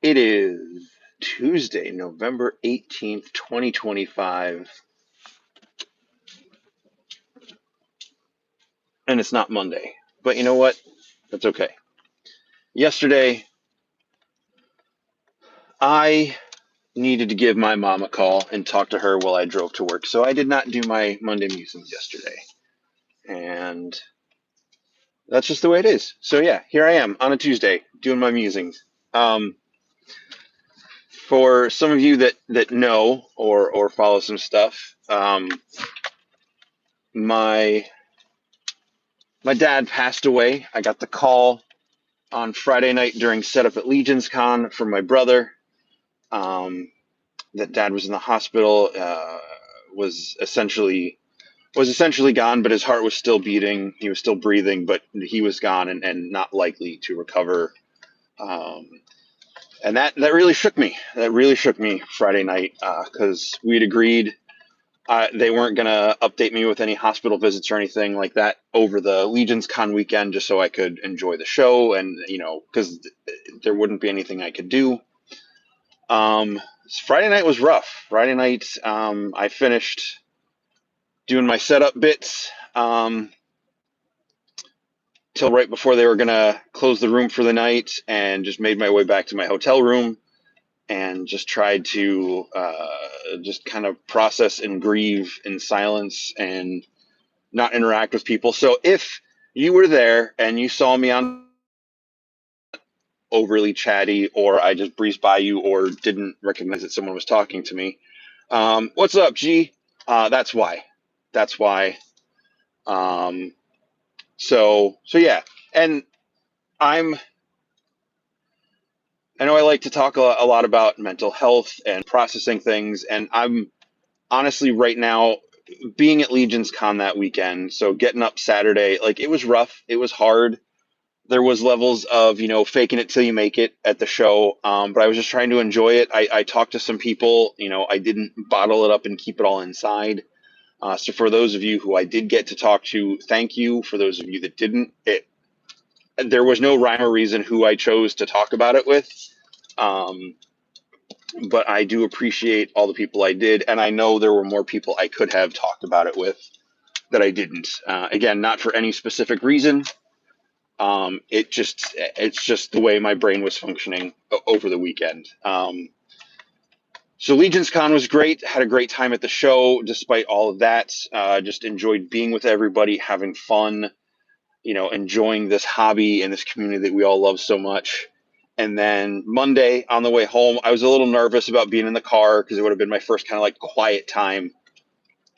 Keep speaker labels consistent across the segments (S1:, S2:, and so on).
S1: It is Tuesday, November 18th, 2025, and it's not Monday. But you know what? That's okay. Yesterday, I needed to give my mom a call and talk to her while I drove to work, so I did not do my Monday musings yesterday. And that's just the way it is. So yeah, here I am on a Tuesday doing my musings. Um, for some of you that know or follow some stuff, my my dad passed away. I got the call on Friday night during setup at Legion's Con from my brother. Um, that dad was in the hospital, was essentially gone, but his heart was still beating. He was still breathing, but he was gone and not likely to recover. Um, and that really shook me. That really shook me Friday night because we'd agreed they weren't going to update me with any hospital visits or anything like that over the Legion's Con weekend, just so I could enjoy the show and, because there wouldn't be anything I could do. Friday night was rough. Friday night, I finished doing my setup bits till right before they were going to close the room for the night and just made my way back to my hotel room and just tried to just kind of process and grieve in silence and not interact with people. So if you were there and you saw me on overly chatty or I just breezed by you or didn't recognize that someone was talking to me, what's up, G? That's why. That's why. Um, so yeah, and I'm. I know I like to talk a lot about mental health and processing things, and I'm honestly right now being at Legion's Con that weekend. So getting up Saturday, like it was rough. It was hard. There was levels of faking it till you make it at the show, but I was just trying to enjoy it. I talked to some people. I didn't bottle it up and keep it all inside. So for those of you who I did get to talk to, thank you. For those of you that didn't, there was no rhyme or reason who I chose to talk about it with. Um, but I do appreciate all the people I did, and I know there were more people I could have talked about it with that I didn't. Again, not for any specific reason. It's just the way my brain was functioning over the weekend. So Legion's Con was great. Had a great time at the show, despite all of that. Just enjoyed being with everybody, having fun. Enjoying this hobby and this community that we all love so much. And then Monday on the way home, I was a little nervous about being in the car because it would have been my first kind of like quiet time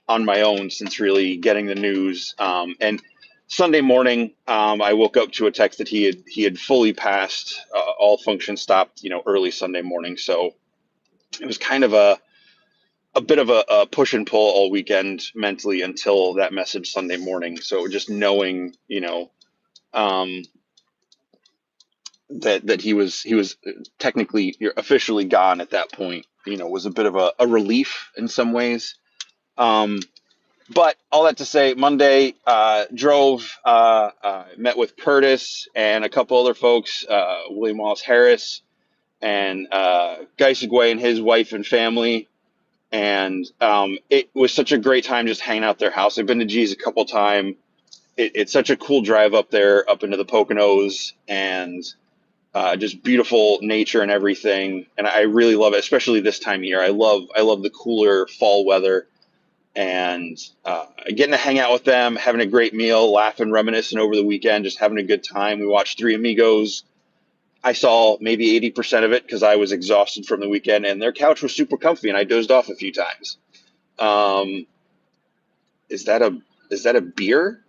S1: on my own since really getting the news. And Sunday morning, I woke up to a text that he had fully passed. All function stopped, early Sunday morning. So it was kind of a bit of a push and pull all weekend mentally until that message Sunday morning. So just knowing, um, that he was technically officially gone at that point, was a bit of a relief in some ways. Um, but all that to say, Monday drove, met with Curtis and a couple other folks, William Wallace Harris and Guy Segway and his wife and family. And it was such a great time just hanging out at their house. I've been to G's a couple times. It's such a cool drive up there, up into the Poconos, and just beautiful nature and everything. And I really love it, especially this time of year. I love the cooler fall weather and getting to hang out with them, having a great meal, laughing, reminiscing over the weekend, just having a good time. We watched Three Amigos. I saw maybe 80% of it because I was exhausted from the weekend, and their couch was super comfy, and I dozed off a few times. Um, is that a beer?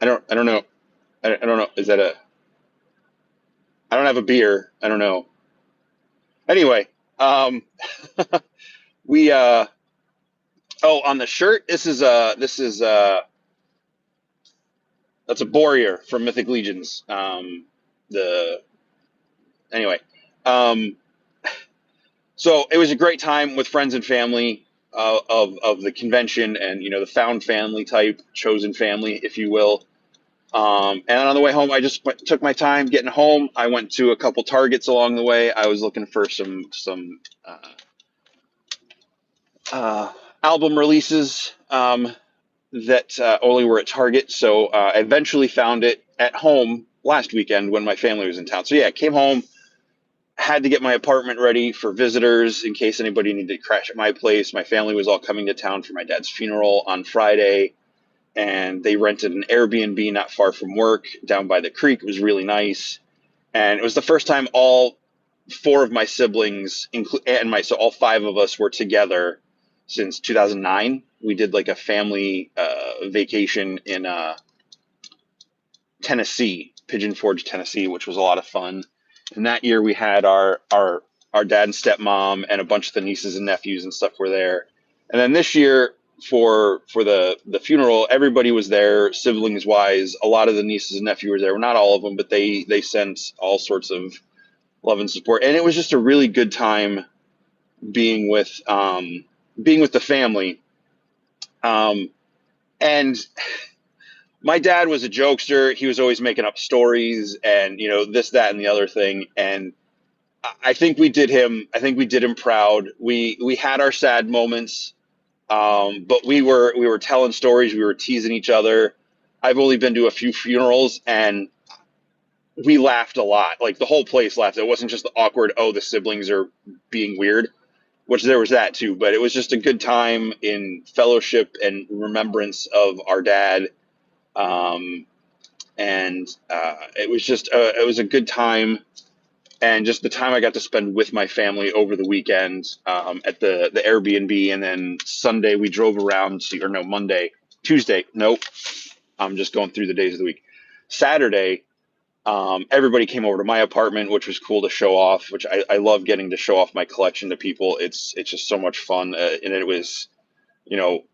S1: I don't know. I don't know. Is that a? I don't have a beer. I don't know. Anyway, um, we oh, on the shirt, this is that's a Warrior from Mythic Legions. The Anyway, um, so it was a great time with friends and family of the convention, and the found family type, chosen family, if you will. And on the way home, I just took my time getting home. I went to a couple Targets along the way. I was looking for some uh, album releases that only were at Target. So I eventually found it at home last weekend when my family was in town. So yeah, I came home, had to get my apartment ready for visitors in case anybody needed to crash at my place. My family was all coming to town for my dad's funeral on Friday, and they rented an Airbnb not far from work down by the creek. It was really nice. And it was the first time all four of my siblings, so all five of us were together since 2009. We did like a family vacation in Tennessee, Pigeon Forge, Tennessee, which was a lot of fun. And that year we had our dad and stepmom and a bunch of the nieces and nephews and stuff were there. And then this year for the funeral, everybody was there, siblings wise. A lot of the nieces and nephews were there. Well, not all of them, but they sent all sorts of love and support. And it was just a really good time being with being with the family. Um, and my dad was a jokester. He was always making up stories and this, that, and the other thing. And I think we did him. I think we did him proud. We had our sad moments, but we were telling stories. We were teasing each other. I've only been to a few funerals, and we laughed a lot. Like the whole place laughed. It wasn't just the awkward. Oh, the siblings are being weird, which there was that too. But it was just a good time in fellowship and remembrance of our dad. Um, and it was a good time, and just the time I got to spend with my family over the weekend at the Airbnb, and then Sunday we drove around to, or no, Monday, Tuesday, nope, I'm just going through the days of the week. Saturday, everybody came over to my apartment, which was cool to show off. Which I love getting to show off my collection to people. It's just so much fun, and it was you know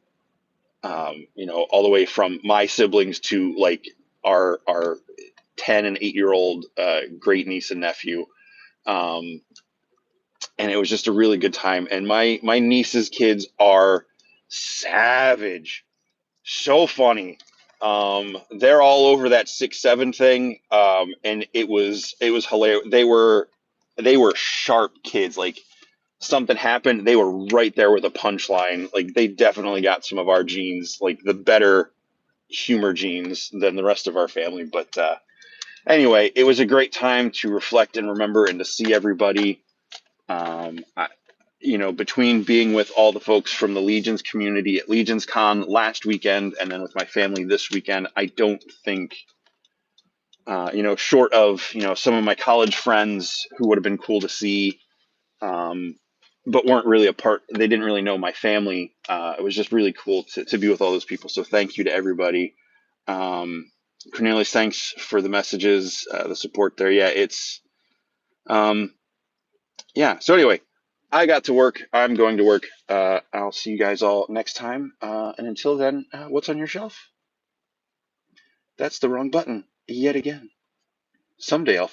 S1: all the way from my siblings to like our 10 and 8 year old great niece and nephew. Um, and it was just a really good time. And my niece's kids are savage, so funny. They're all over that 6'7" thing, and it was hilarious. They were sharp kids. Like something happened, they were right there with a punchline. Like they definitely got some of our genes, like the better humor genes than the rest of our family. But anyway, it was a great time to reflect and remember and to see everybody. I, between being with all the folks from the Legions community at Legions Con last weekend and then with my family this weekend, I don't think, short of, some of my college friends who would have been cool to see, um, but weren't really a part, they didn't really know my family. It was just really cool to be with all those people. So thank you to everybody. Cornelius, thanks for the messages, the support there. Yeah, um, yeah. So anyway, I got to work. I'm going to work. I'll see you guys all next time. And until then, what's on your shelf? That's the wrong button yet again. Someday I'll